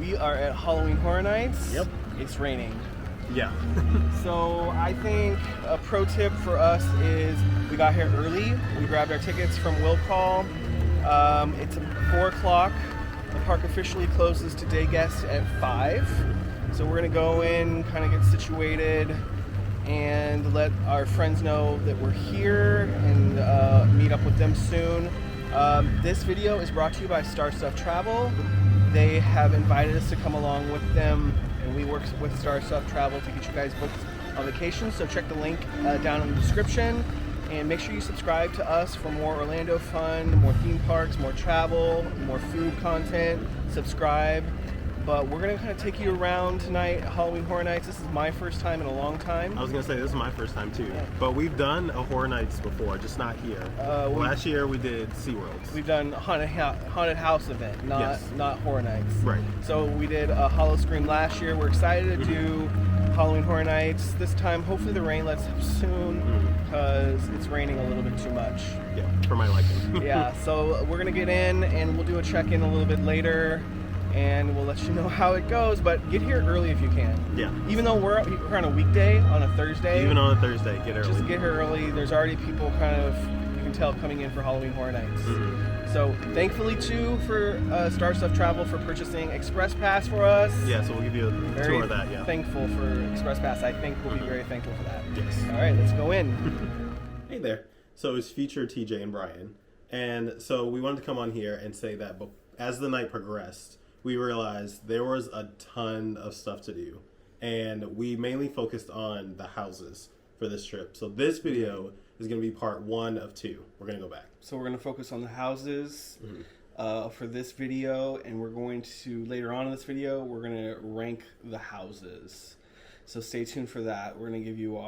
We are at Halloween Horror Nights. Yep. It's raining. Yeah. So I think a pro tip for us is we got here early. We grabbed our tickets from Will Call. It's 4 o'clock. The park officially closes to day guests at 5. So we're gonna go in, kind of get situated, and let our friends know that we're here and meet up with them soon. This video is brought to you by Starstuff Travel. They have invited us to come along with them, and we work with Starstuff Travel to get you guys booked on vacation. So check the link down in the description, and make sure you subscribe to us for more Orlando fun, more theme parks, more travel, more food content. Subscribe. But we're gonna kind of take you around tonight at Halloween Horror Nights. This is my first time in a long time. I was gonna say this is my first time too, Yeah. but we've done a Horror Nights before, just not here. Last year we did SeaWorld. We've done haunted house event, not Horror Nights. Right. So we did a Hollow Scream last year. We're excited to do Halloween Horror Nights this time. Hopefully the rain lets up soon because it's raining a little bit too much. Yeah, for my liking. Yeah. So we're gonna get in and we'll do a check-in a little bit later, and we'll let you know how it goes. But get here early if you can. Yeah. Even though we're on a weekday, on a Thursday. Even on a Thursday, get early. Just get here early. There's already people kind of, you can tell, coming in for Halloween Horror Nights. So thankfully too for Starstuff Travel for purchasing Express Pass for us. Yeah, so we'll give you a Very tour of that, yeah. thankful for Express Pass. I think we'll be very thankful for that. Yes. All right, let's go in. Hey there. So it's featured TJ and Brian. And so we wanted to come on here and say that as the night progressed, we realized there was a ton of stuff to do. And we mainly focused on the houses for this trip. So this video is going to be part 1 of 2. We're going to go back. So we're going to focus on the houses for this video, and we're going to, later on in this video, we're going to rank the houses. So stay tuned for that. We're going to give you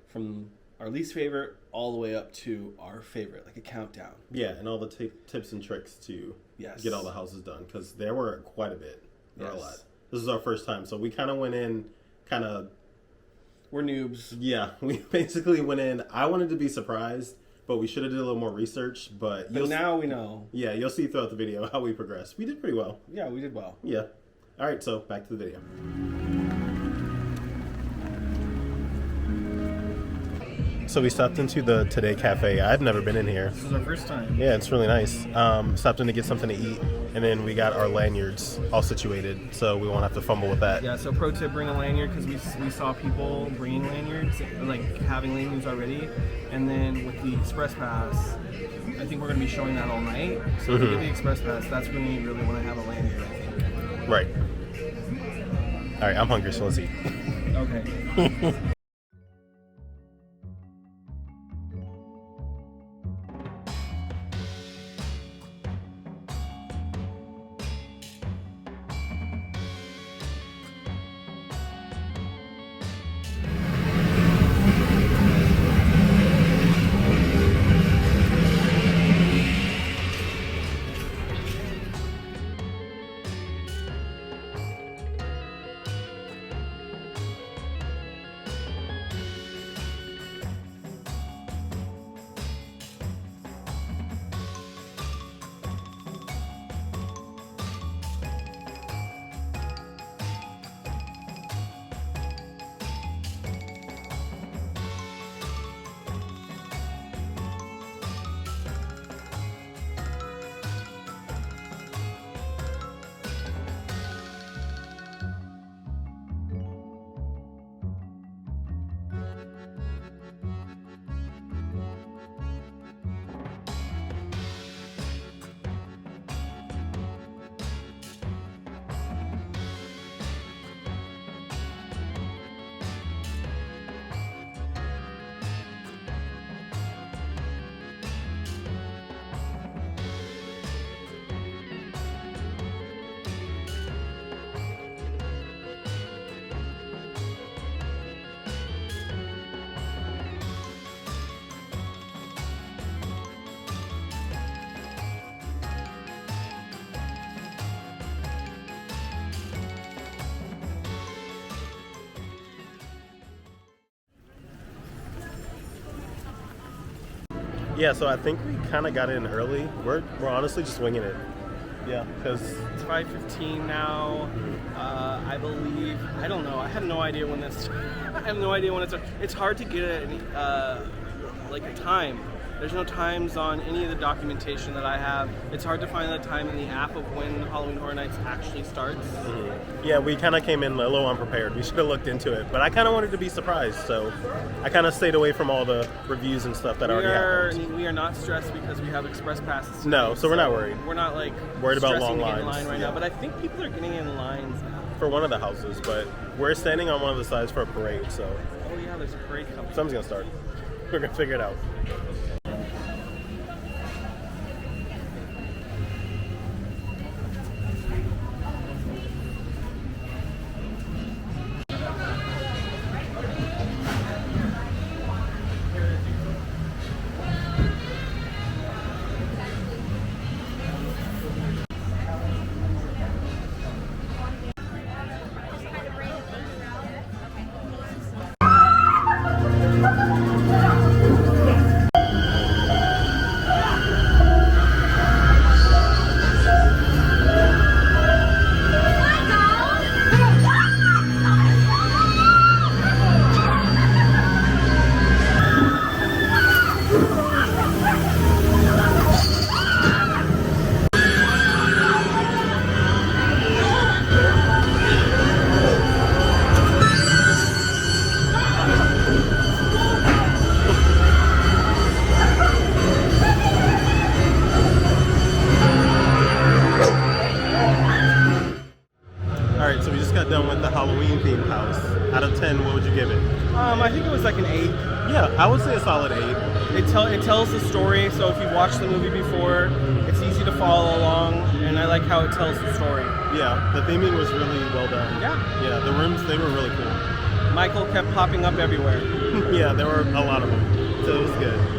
from our least favorite all the way up to our favorite, like a countdown. Yeah, and all the tips and tricks to get all the houses done, because there were quite a bit. There were a lot. This is our first time, so we kind of went in we're noobs. Yeah, we basically went in. I wanted to be surprised, but we should have did a little more research. But now we know. Yeah, you'll see throughout the video how we progressed. We did pretty well. Yeah, we did well. Yeah. All right, so back to the video. So we stopped into the Today Cafe. I've never been in here. This is our first time. Yeah, it's really nice. Stopped in to get something to eat, and then we got our lanyards all situated, so we won't have to fumble with that. Yeah, so pro tip, bring a lanyard, because we saw people bringing lanyards, like having lanyards already. And then with the Express Pass, I think we're going to be showing that all night. So if you get the Express Pass, that's when you really want to have a lanyard, I think. Right. All right, I'm hungry, so let's eat. Okay. Yeah, so I think we kind of got in early. We're honestly just winging it. Yeah, because It's 5:15 now. I believe. I don't know. I have no idea when this. I have no idea when it's. It's hard to get a time. There's no times on any of the documentation that I have. It's hard to find the time in the app of when Halloween Horror Nights actually starts. Yeah, we kind of came in a little unprepared. We should have looked into it, but I kind of wanted to be surprised, so I kind of stayed away from all the reviews and stuff that already happened. We are not stressed because we have express passes today, No, so we're not worried. We're not like worried about stressing long to get in lines. line right now, but I think people are getting in lines now. For one of the houses, but we're standing on one of the sides for a parade, so Oh yeah, there's a parade coming. something's gonna start. We're gonna figure it out. Alright, so we just got done with the Halloween themed house. Out of 10, what would you give it? I think it was like an 8. Yeah, I would say a solid 8. It tells the story, so if you've watched the movie before, it's easy to follow along, and I like how it tells the story. Yeah, the theming was really well done. Yeah. Yeah, the rooms, they were really cool. Michael kept popping up everywhere. Yeah, there were a lot of them, so it was good.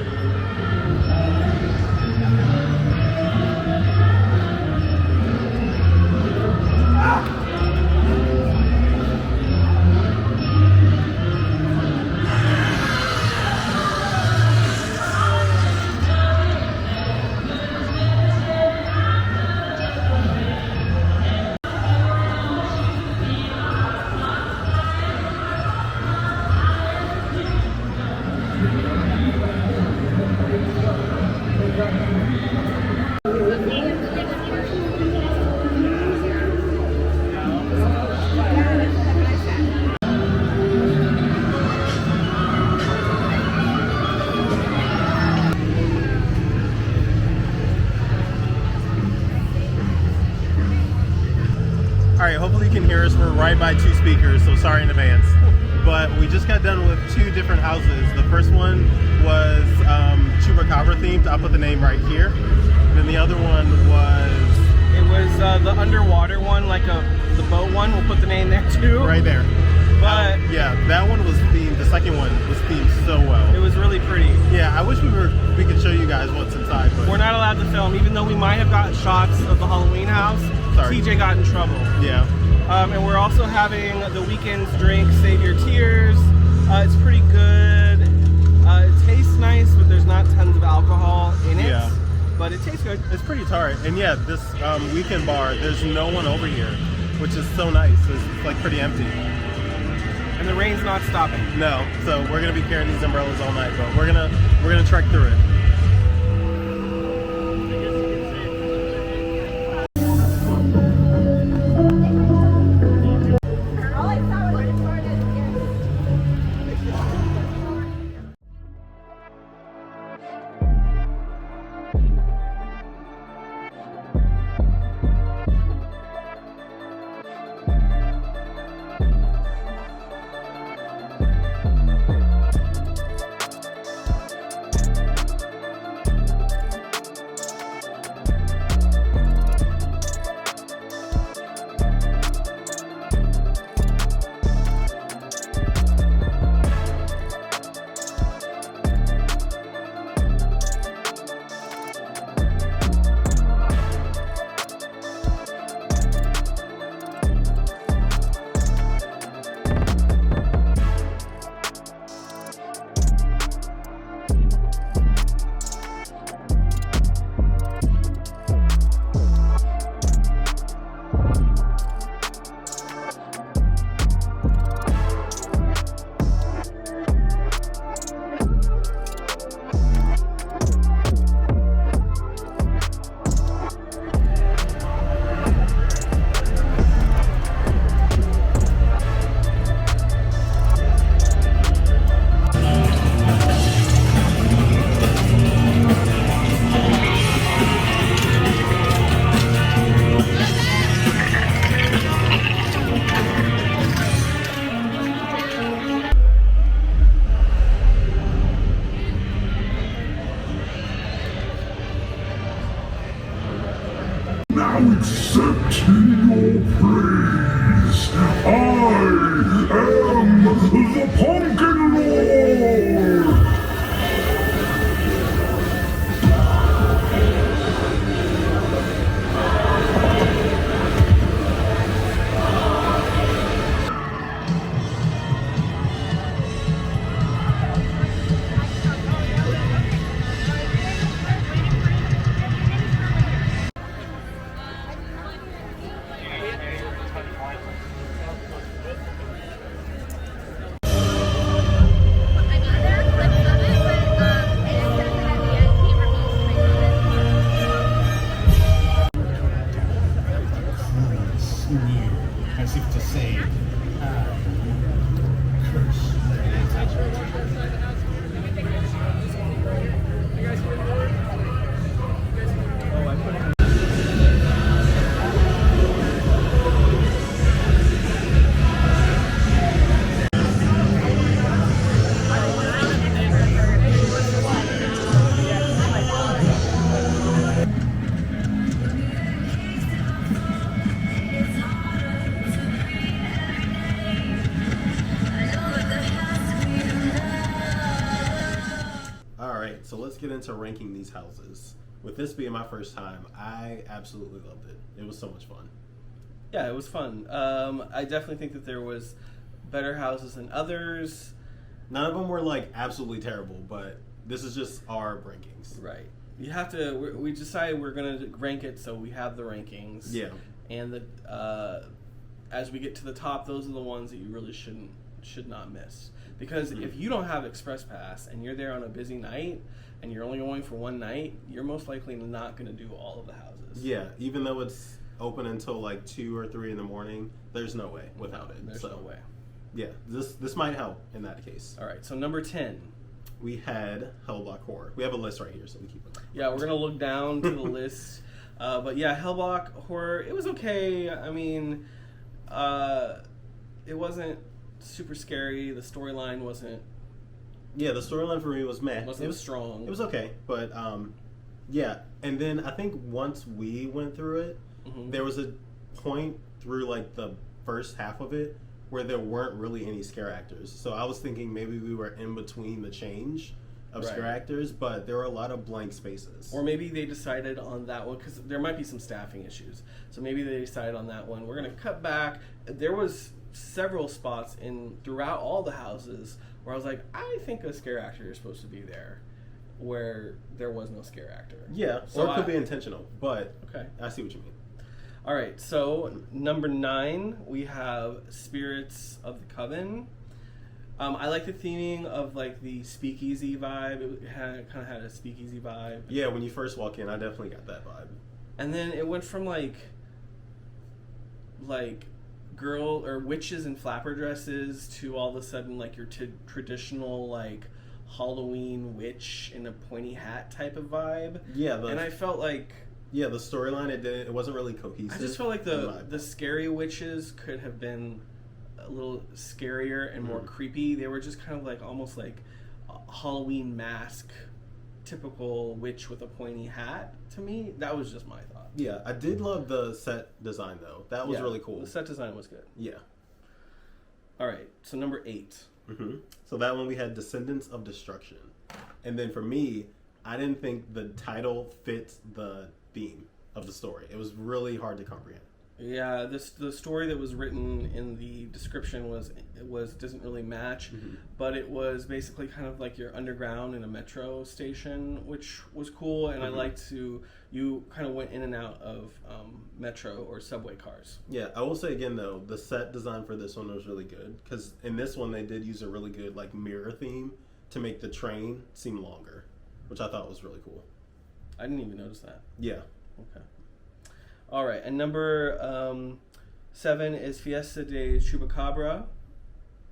Alright, hopefully you can hear us. We're right by 2 speakers, so sorry in advance. But we just got done with 2 different houses. The first one was Chupacabra themed. I'll put the name right here. And then the other one was... It was the underwater one, like the boat one. We'll put the name there too. Right there. But yeah, that one was themed. The second one was themed so well. it was really pretty. Yeah, I wish we could show you guys what's inside, but We're not allowed to film, even though we might have gotten shots of the Halloween house. Sorry. TJ got in trouble. yeah. And we're also having the weekend's drink, Save Your Tears. It's pretty good. It tastes nice, but there's not tons of alcohol in it. Yeah. But it tastes good. It's pretty tart. And yeah, this weekend bar, there's no one over here, which is so nice. It's like pretty empty. And the rain's not stopping. No, so we're gonna be carrying these umbrellas all night, but we're gonna trek through it. near, as if to say, curse. All right, so let's get into ranking these houses. With this being my first time, I absolutely loved it. It was so much fun. Yeah, it was fun. I definitely think that there was better houses than others. None of them were like absolutely terrible, but this is just our rankings. Right. You have to. We decided we're gonna rank it, so we have the rankings. Yeah. And as we get to the top, those are the ones that you really should not miss. Because if you don't have Express Pass and you're there on a busy night and you're only going for one night, you're most likely not going to do all of the houses. Yeah, even though it's open until like 2 or 3 in the morning, there's no way without it. There's no way. Yeah, this might help in that case. All right, so number 10. We had Hellblock Horror. We have a list right here, so we keep it. Yeah, we're going to look down to the list. But yeah, Hellblock Horror, it was okay. I mean, it wasn't super scary. The storyline wasn't. Yeah, the storyline for me was meh. It was strong. It was okay, but yeah. And then I think once we went through it, there was a point through like the first half of it where there weren't really any scare actors. So I was thinking maybe we were in between the change of scare actors, but there were a lot of blank spaces. Or maybe they decided on that one because there might be some staffing issues. So maybe they decided on that one. We're going to cut back. There was several spots throughout all the houses where I was like, I think a scare actor is supposed to be there, where there was no scare actor. Yeah, so or it could be intentional, but okay, I see what you mean. All right, so number 9 we have Spirits of the Coven. I like the theming of like the speakeasy vibe. It kind of had a speakeasy vibe. Yeah, when you first walk in, I definitely got that vibe. And then it went from like girl or witches in flapper dresses to all of a sudden like your traditional like Halloween witch in a pointy hat type of vibe. Yeah, and I felt like the storyline it wasn't really cohesive. I just felt like the scary witches could have been a little scarier and more creepy. They were just kind of like almost like a Halloween mask, typical witch with a pointy hat. To me, that was just my thought. Yeah, I did love the set design though. That was really cool. The set design was good. Yeah. All right, so number 8. So that one we had Descendants of Destruction, and then for me, I didn't think the title fit the theme of the story. It was really hard to comprehend. Yeah, the story that was written in the description was doesn't really match, but it was basically kind of like you're underground in a metro station, which was cool, and I liked you kind of went in and out of metro or subway cars. Yeah, I will say again though, the set design for this one was really good because in this one they did use a really good like mirror theme to make the train seem longer, which I thought was really cool. I didn't even notice that. Yeah. Okay. All right, and number 7 is Fiesta de Chupacabra.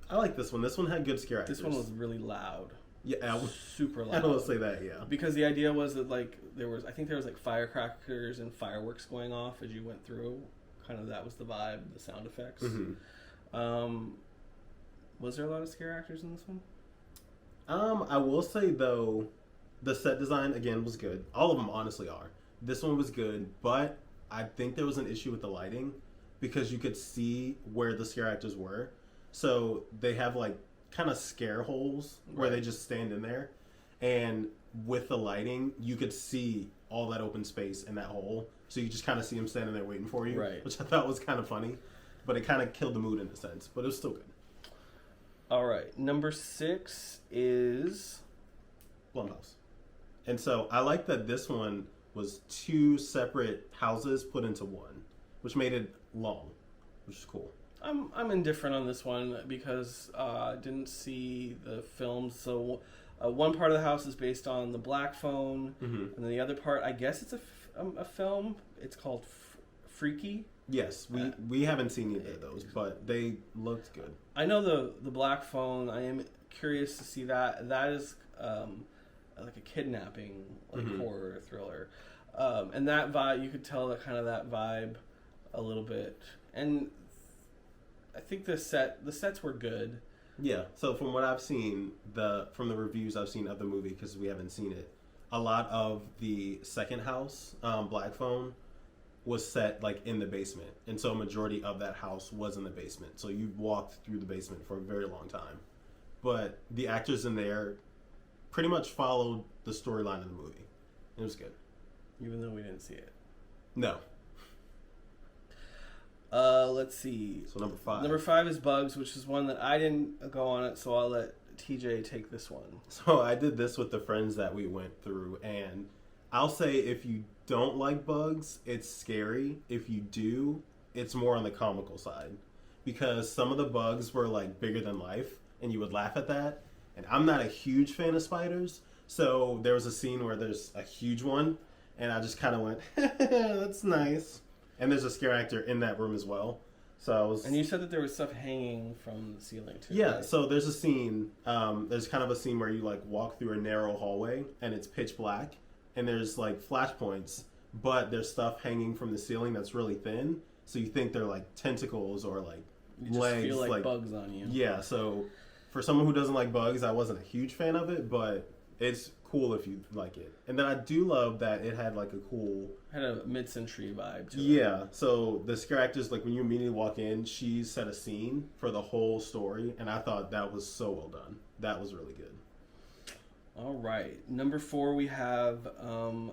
I like this one. This one had good scare actors. This one was really loud. Yeah, super loud. I will say that, yeah. Because the idea was that like there was like firecrackers and fireworks going off as you went through. Kind of that was the vibe, the sound effects. Was there a lot of scare actors in this one? I will say though, the set design again was good. All of them honestly are. This one was good, but I think there was an issue with the lighting because you could see where the scare actors were. So they have like kind of scare holes where they just stand in there. And with the lighting, you could see all that open space in that hole. So you just kind of see them standing there waiting for you, which I thought was kind of funny. But it kind of killed the mood in a sense, but it was still good. All right. Number 6 is Blumhouse. And so I like that this one was 2 separate houses put into one, which made it long, which is cool. I'm indifferent on this one because I didn't see the films. So one part of the house is based on the Black Phone, and then the other part, I guess it's a film. It's called Freaky. Yes, we haven't seen either of those, but they looked good. I know the Black Phone. I am curious to see that. That is like a kidnapping, like horror thriller, and that vibe, you could tell that vibe a little bit. And I think the sets were good. Yeah. So from what I've seen, from the reviews I've seen of the movie, because we haven't seen it, a lot of the second house, Black Phone, was set like in the basement, and so a majority of that house was in the basement. So you walked through the basement for a very long time, but the actors in there pretty much followed the storyline of the movie. It was good, even though we didn't see it. No. Let's see. So number 5. Number 5 is Bugs, which is one that I didn't go on it, so I'll let TJ take this one. So I did this with the friends that we went through, and I'll say if you don't like Bugs, it's scary. If you do, it's more on the comical side, because some of the bugs were like bigger than life, and you would laugh at that. And I'm not a huge fan of spiders, so there was a scene where there's a huge one, and I just kind of went, "That's nice." And there's a scare actor in that room as well. So I was. And you said that there was stuff hanging from the ceiling too. Yeah. Right? So there's a scene. There's kind of a scene where you like walk through a narrow hallway, and it's pitch black. And there's like flashpoints, but there's stuff hanging from the ceiling that's really thin, so you think they're like tentacles or like you just legs, feel like bugs on you. Yeah, so for someone who doesn't like bugs, I wasn't a huge fan of it, but it's cool if you like it. And then I do love that it had like a cool, had a mid-century vibe to it. Yeah, so the scare actors, like when you immediately walk in, she set a scene for the whole story, and I thought that was so well done. That was really good. All right. Number 4, we have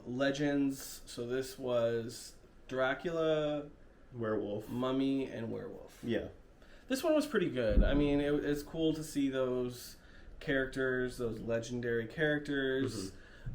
Legends. So this was Dracula, Werewolf, Mummy, and Werewolf. Yeah. This one was pretty good. I mean, it's cool to see those characters, those legendary characters.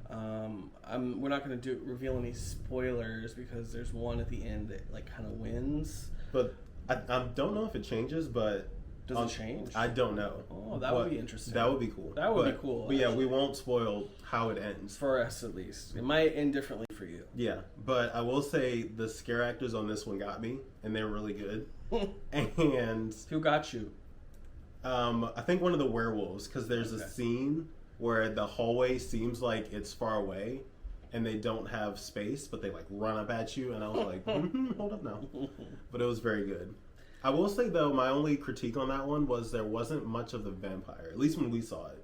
We're not going to reveal any spoilers because there's one at the end that like kind of wins. But I don't know if it changes, but does it change? I don't know. Oh, that would be interesting. That would be cool. That would be cool. But yeah, we won't spoil how it ends. For us, at least. It might end differently for you. Yeah, but I will say the scare actors on this one got me, and they were really good. And who got you? I think one of the werewolves, because there's a scene where the hallway seems like it's far away, and they don't have space, but they like run up at you, and I was like, hold up now. But it was very good. I will say though, my only critique on that one was there wasn't much of the vampire, at least when we saw it.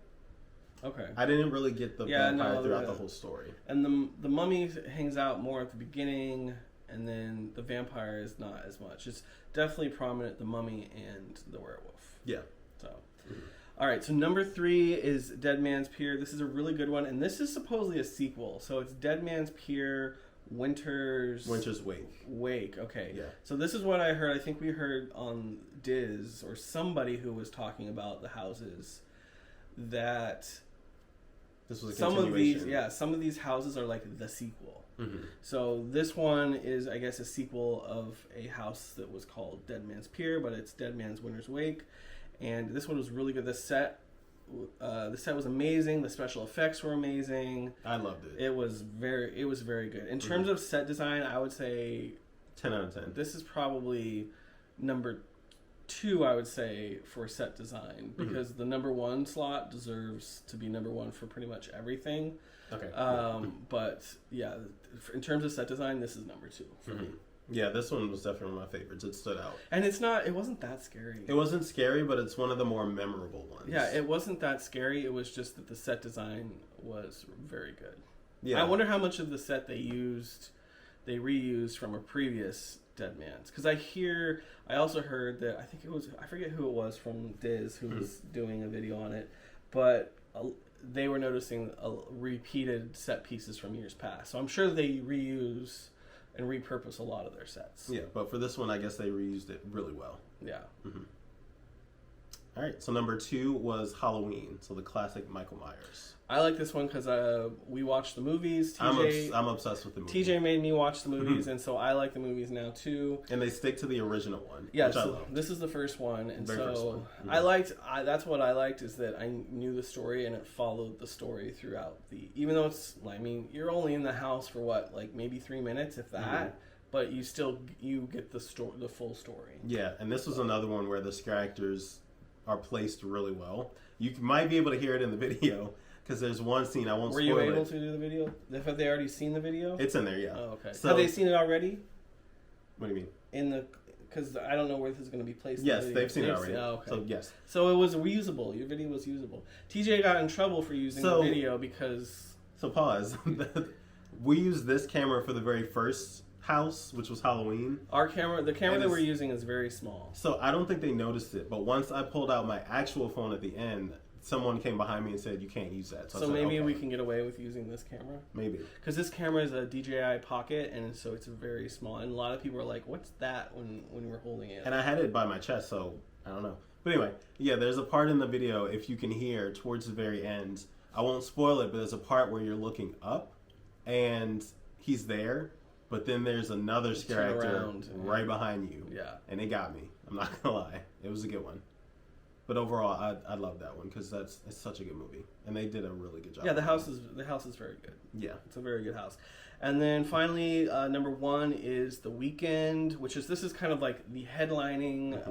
Okay. I didn't really get the vampire throughout the whole story. And the mummy hangs out more at the beginning, and then the vampire is not as much. It's definitely prominent, the mummy and the werewolf. Yeah. So, all right. So number 3 is Dead Man's Pier. This is a really good one, and this is supposedly a sequel. So it's Dead Man's Pier, Winter's Wake. Okay. Yeah. So this is what I heard. I think we heard on Diz or somebody who was talking about the houses that this was a some of these houses are like the sequel. So this one is, I guess, a sequel of a house that was called Dead Man's Pier, but it's Dead Man's Winter's Wake. And this one was really good. The set was amazing. The special effects were amazing. I loved it. It was very good. In terms of set design, I would say 10 out of 10. This is probably number 2, I would say, for set design, because the number 1 slot deserves to be number 1 for pretty much everything. Okay. But yeah, in terms of set design, this is number 2 for me. Yeah, this one was definitely one of my favorites. It stood out. And it wasn't that scary. It wasn't scary, but it's one of the more memorable ones. Yeah, it wasn't that scary. It was just that the set design was very good. Yeah. I wonder how much of the set they reused from a previous Dead Man's. Because I also heard that, I forget who it was from Diz who was doing a video on it, but they were noticing repeated set pieces from years past. So I'm sure they reuse and repurpose a lot of their sets. Yeah, but for this one, I guess they reused it really well. Yeah. All right, so number 2 was Halloween, so the classic Michael Myers. I like this one because we watched the movies. I'm obsessed with the movies. TJ made me watch the movies, and so I like the movies now too. And they stick to the original one, yeah, which I love. This is the first one, and First one. That's what I liked, is that I knew the story and it followed the story throughout even though it's, I mean, you're only in the house for what, like maybe 3 minutes, if that, but you get the full story. Yeah, and this was another one where the scare actors are placed really well. You might be able to hear it in the video because there's one scene I won't spoil it. Were you able to do the video? Have they already seen the video? It's in there, yeah. Oh, okay. So, have they seen it already? What do you mean? Because I don't know where this is going to be placed. Yes, in the they've seen it already. Oh, okay. So yes. So it was usable. Your video was usable. TJ got in trouble for using the video because. So pause. We used this camera for the very first house, which was Halloween. The camera that we're using is very small. So I don't think they noticed it, but once I pulled out my actual phone at the end, someone came behind me and said, "You can't use that." So maybe we can get away with using this camera. Maybe because this camera is a DJI Pocket, and so it's very small. And a lot of people are like, "What's that?" when we're holding it. And I had it by my chest, so I don't know. But anyway, yeah, there's a part in the video, if you can hear towards the very end. I won't spoil it, but there's a part where you're looking up, and he's there. But then there's another scare actor right behind you. Yeah. And it got me. I'm not going to lie. It was a good one. But overall, I love that one because it's such a good movie. And they did a really good job. Yeah, the house is very good. Yeah. It's a very good house. And then finally, number 1 is The Weeknd, this is kind of like the headlining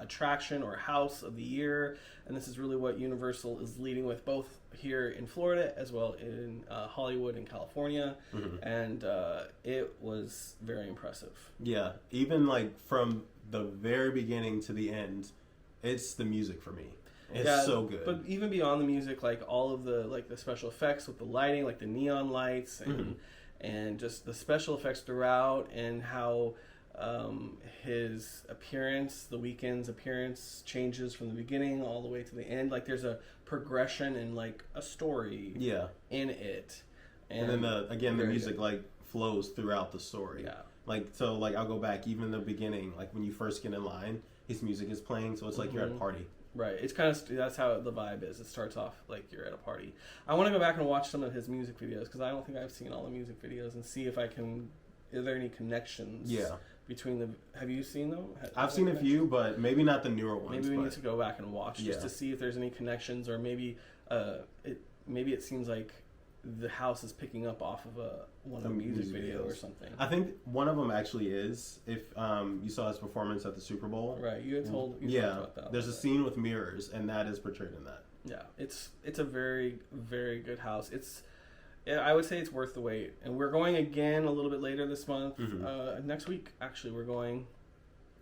attraction or house of the year. And this is really what Universal is leading with, both here in Florida as well in Hollywood and California. And it was very impressive. Yeah, even like from the very beginning to the end, it's the music for me. It's so good. But even beyond the music, like all of the special effects with the lighting, like the neon lights and just the special effects throughout, and how his appearance, The Weeknd's appearance, changes from the beginning all the way to the end. Like there's a progression and like a story in it. And then the music good. Like flows throughout the story. Yeah. Like I'll go back even in the beginning, like when you first get in line, his music is playing, so it's like you're at a party. Right. It's kind of that's how the vibe is. It starts off like you're at a party. I want to go back and watch some of his music videos because I don't think I've seen all the music videos and see if I can. Is there any connections? Yeah. Between the, have you seen them? I've seen a few, but maybe not the newer ones. Maybe we need to go back and watch just to see if there's any connections, or maybe it seems like the house is picking up off of one of the music video or something. I think one of them actually is. If you saw his performance at the Super Bowl, right? You had told. You talked about that. There's a scene with mirrors, and that is portrayed in that. Yeah, it's a very, very good house. I would say it's worth the wait. And we're going again a little bit later this month. Next week, actually, we're going.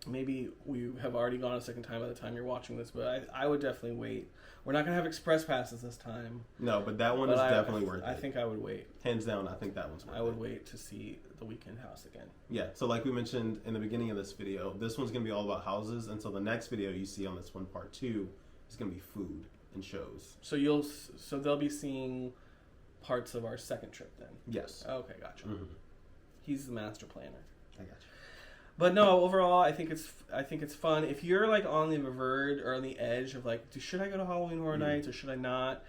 Maybe we have already gone a second time by the time you're watching this, but I would definitely wait. We're not going to have express passes this time. No, but that one is definitely worth it. I think I would wait. Hands down, I think that one's worth it. I would wait to see The Weeknd house again. Yeah, so like we mentioned in the beginning of this video, this one's going to be all about houses, and so the next video you see on this one, part 2, is going to be food and shows. So they'll be seeing parts of our second trip then? Yes. Okay, gotcha. He's the master planner. I got you. But no, overall, I think it's fun. If you're like on the verge or on the edge of like, should I go to Halloween Horror Nights or should I not?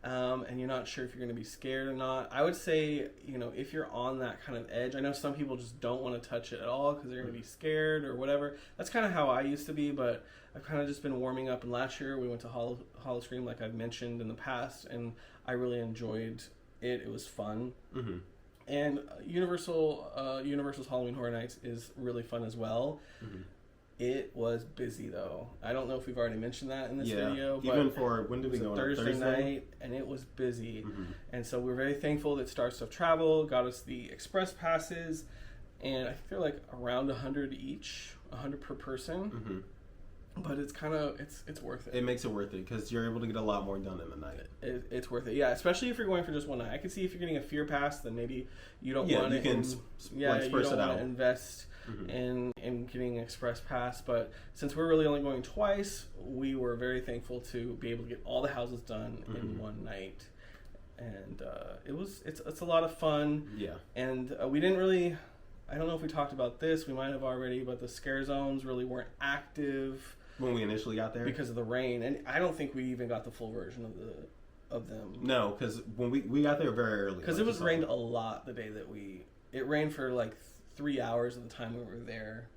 And you're not sure if you're going to be scared or not. I would say, if you're on that kind of edge, I know some people just don't want to touch it at all because they're going to be scared or whatever. That's kind of how I used to be, but I've kind of just been warming up. And last year we went to Howl-O-Scream, like I've mentioned in the past, and I really enjoyed it. It was fun. And Universal's Halloween Horror Nights is really fun as well. It was busy though. I don't know if we've already mentioned that in this video. But even for when did we go on Thursday night, and it was busy. And so we're very thankful that Starstuff Travel got us the express passes, and I think they're like around 100 each, 100 per person. But it's kind of it's worth it. It makes it worth it because you're able to get a lot more done in the night. It's worth it, yeah. Especially if you're going for just one night. I can see if you're getting a fear pass, then maybe you don't want to. You don't want to invest in getting an express pass. But since we're really only going twice, we were very thankful to be able to get all the houses done in one night, and it's a lot of fun. Yeah. And we didn't really. I don't know if we talked about this. We might have already, but the scare zones really weren't active when we initially got there because of the rain, and I don't think we even got the full version of them. No, because when we got there very early, because it was rained a lot the day that it rained for like 3 hours of the time we were there.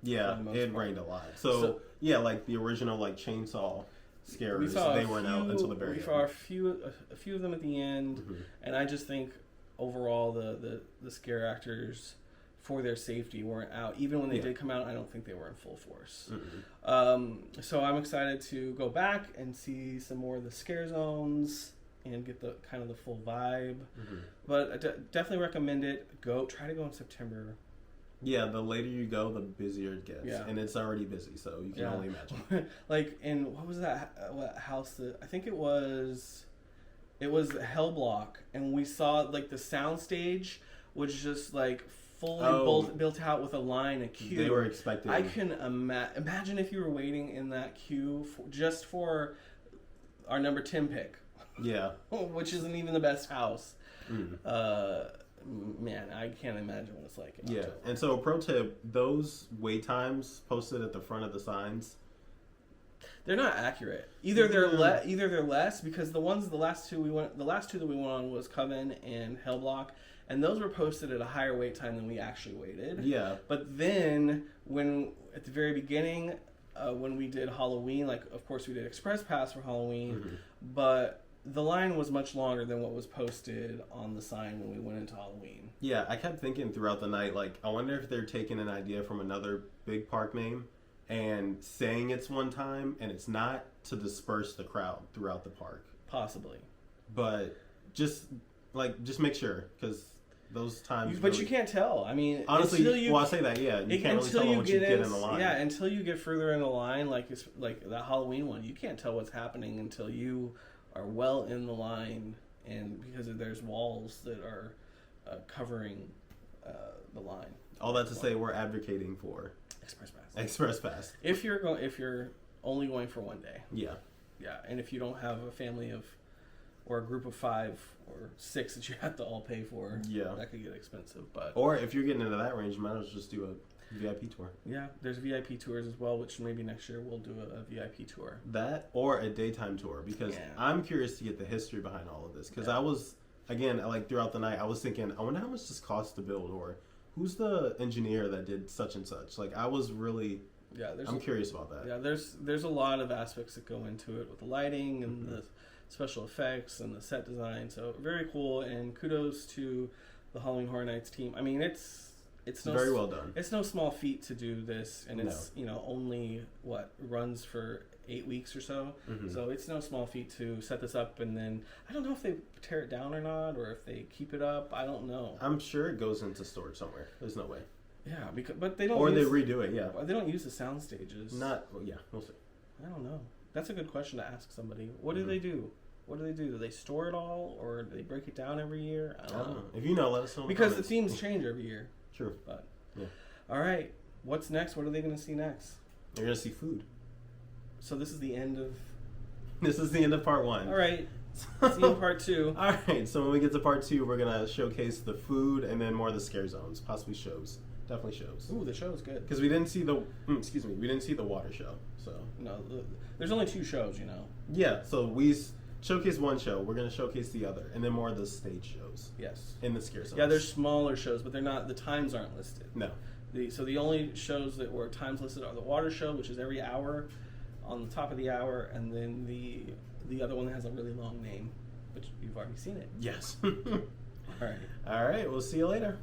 Yeah, it rained a lot. So yeah, like the original like chainsaw scares, they weren't out until the very end. We saw a few of them at the end, and I just think overall the scare actors for their safety, weren't out. Even when they Yeah. did come out, I don't think they were in full force. Mm-mm. So I'm excited to go back and see some more of the scare zones and get the kind of the full vibe. Mm-hmm. But I definitely recommend it. Try to go in September. Yeah, the later you go, the busier it gets. Yeah. And it's already busy, so you can only imagine. Like in what was that what house that I think it was Hell Block, and we saw like the sound stage was just like fully built out with a line, a queue. They were expecting. I can imagine if you were waiting in that queue just for our number 10 pick. Yeah. Which isn't even the best house. Mm. Man, I can't imagine what it's like in Yeah, October. and so pro tip, those wait times posted at the front of the signs, they're not accurate. Either they're less, because the last two that we went on was Coven and Hellblock, and those were posted at a higher wait time than we actually waited. Yeah. But then when at the very beginning, when we did Halloween, like of course we did Express Pass for Halloween, but the line was much longer than what was posted on the sign when we went into Halloween. Yeah, I kept thinking throughout the night, like, I wonder if they're taking an idea from another big park name and saying it's one time and it's not, to disperse the crowd throughout the park. Possibly. But just make sure, because those times. But you can't tell. I mean, honestly, I'll say that. Yeah, you can't really tell once you get in the line. Yeah, until you get further in the line, like that Halloween one, you can't tell what's happening until you are well in the line, and because there's walls that are covering the line. All that to say, we're advocating for Express Pass. If you're only going for one day. Yeah. Yeah, and if you don't have a family of or a group of 5 or 6 that you have to all pay for, yeah, that could get expensive. But or if you're getting into that range, you might as well just do a VIP tour. Yeah, there's VIP tours as well, which maybe next year we'll do a VIP tour. That or a daytime tour, because I'm curious to get the history behind all of this. Because I was, again, like throughout the night, I was thinking, I wonder how much this costs to build, or who's the engineer that did such and such. Like, I was really, I'm curious about that. Yeah, there's a lot of aspects that go into it with the lighting and the special effects and the set design. So very cool, and kudos to the Halloween Horror Nights team. I mean, it's very well done. It's no small feat to do this, and it's only runs for 8 weeks or so. So it's no small feat to set this up, and then I don't know if they tear it down or not, or if they keep it up. I don't know. I'm sure it goes into storage somewhere. There's no way. Yeah, but they don't. Or they redo it. Yeah, they don't use the sound stages. We'll see. I don't know. That's a good question to ask somebody. What do they do? What do they do? Do they store it all, or do they break it down every year? I don't know. If you know, let us know. Because the themes change every year. True. But yeah. All right. What's next? What are they going to see next? They're going to see food. So this is the end of. This is the end of part 1. All right. See you in part 2. All right. So when we get to part 2, we're going to showcase the food and then more of the scare zones, possibly shows. Definitely shows. Ooh, the show's good. Because we didn't see the we didn't see the water show. So no, there's only 2 shows, Yeah, so we showcase one show. We're gonna showcase the other, and then more of the stage shows. Yes. In the scare zones. Yeah, there's smaller shows, but they're not. The times aren't listed. No. So the only shows that were times listed are the water show, which is every hour, on the top of the hour, and then the other one that has a really long name, which you've already seen it. Yes. All right. All right. We'll see you later.